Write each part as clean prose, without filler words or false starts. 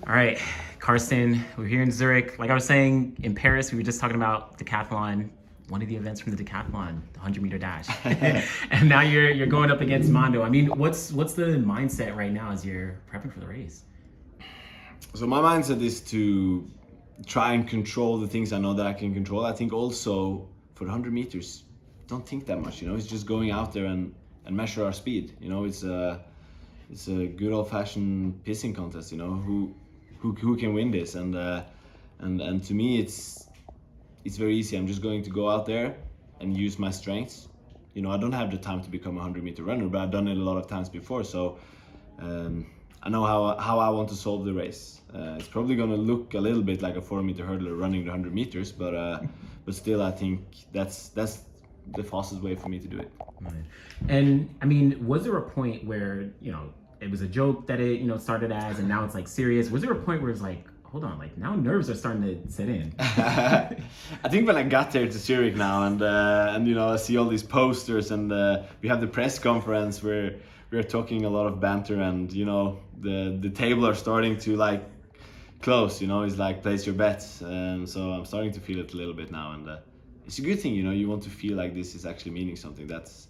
All right, Karsten, we're here in Zurich. Like I was saying, in Paris, we were just talking about decathlon, one of the events from the decathlon, the 100-meter dash. And now you're going up against Mondo. I mean, what's the mindset right now as you're prepping for the race? So my mindset is to try and control the things I know that I can control. I think also for the 100 meters, don't think that much, it's just going out there and measure our speed. It's a good old-fashioned pissing contest, who can win this, and to me it's very easy. I'm just going to go out there and use my strengths. I don't have the time to become a 100-meter runner, but I've done it a lot of times before, so I know how I want to solve the race. It's probably going to look a little bit like a 400-meter hurdler running the 100 meters, but still I think that's the fastest way for me to do it. And I mean, was there a point where it was a joke that it started as, and now it's like serious? Was there a point where it's like, hold on, like now nerves are starting to set in? I think when I got there to Zurich now, and I see all these posters, and we have the press conference where we're talking a lot of banter, and the table are starting to like close. It's like place your bets, and so I'm starting to feel it a little bit now, and it's a good thing. You want to feel like this is actually meaning something. That's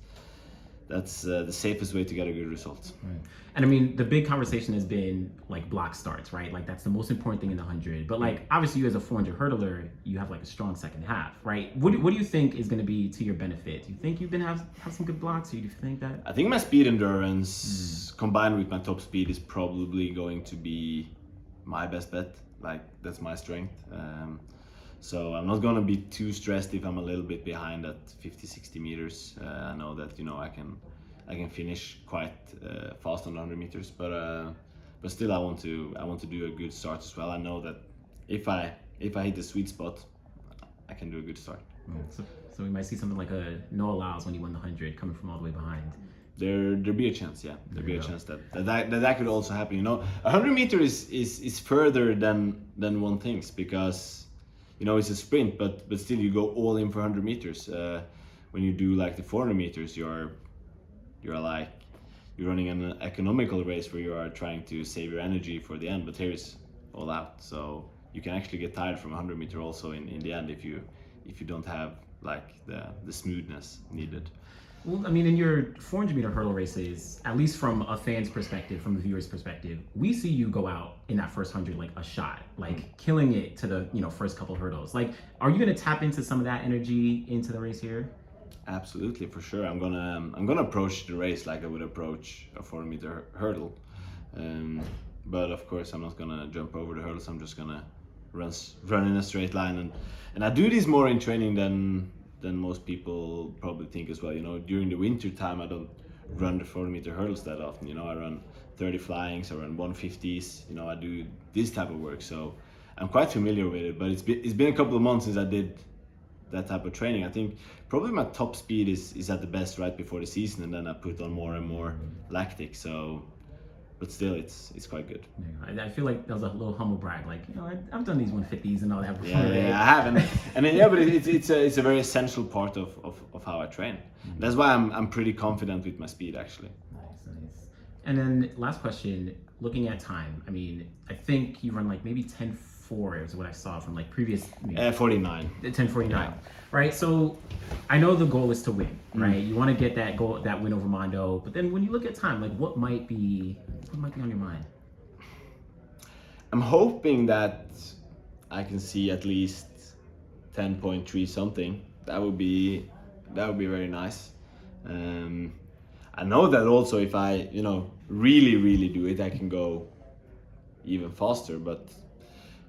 the safest way to get a good result. Right. And I mean, the big conversation has been like block starts, right? Like that's the most important thing in the 100. But like obviously you as a 400 hurdler, you have like a strong second half, right? What do you think is going to be to your benefit? Do you think you've been have some good blocks, or do you think that? I think my speed endurance combined with my top speed is probably going to be my best bet. Like that's my strength. So I'm not going to be too stressed if I'm a little bit behind at 50-60 meters. I know that I can finish quite fast on 100 meters, but still I want to do a good start as well. I know that if I hit the sweet spot, I can do a good start. So we might see something like a no allows when you won the 100 coming from all the way behind. There'd be a chance, yeah. There'd be a chance that could also happen. 100 meter is further than one thinks, because it's a sprint, but still you go all in for 100 meters. When you do like the 400 meters, you're running an economical race where you are trying to save your energy for the end, but here is all out. So you can actually get tired from 100 meter also in the end if you don't have like the smoothness needed. Well, I mean, in your 400-meter hurdle races, at least from a fan's perspective, from the viewer's perspective, we see you go out in that first 100 like a shot, like killing it to the first couple hurdles. Like, are you going to tap into some of that energy into the race here? Absolutely, for sure. I'm gonna approach the race like I would approach a 400-meter hurdle, but of course I'm not gonna jump over the hurdles. I'm just gonna run in a straight line, and I do this more in training than most people probably think as well. During the winter time, I don't run the 400-meter hurdles that often. I run 30 flyings, I run 150s. I do this type of work, so I'm quite familiar with it. But it's been a couple of months since I did that type of training. I think probably my top speed is at the best right before the season, and then I put on more and more lactic. So, but still, it's quite good. Yeah, I feel like that was a little humble brag. Like, I've done these 150s and all that before. Yeah, I have, and then, but it's a very essential part of how I train. That's why I'm pretty confident with my speed, actually. Nice. And then last question, looking at time. I mean, I think you run like maybe 10:4 is what I saw from like previous. 49. 10:49. Yeah. Right. So I know the goal is to win, right? You want to get that win over Mondo, but then when you look at time, like what might be on your mind? I'm hoping that I can see at least 10.3 something. That would be very nice. I know that also if I really do it, I can go even faster, but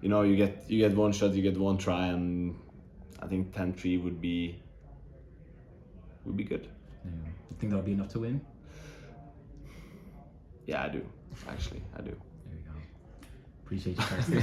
you get one shot, you get one try, and I think 10.3 would be good. Yeah. You think that would be enough to win? Yeah, I do. Actually, I do. There you go. Appreciate you, Karsten.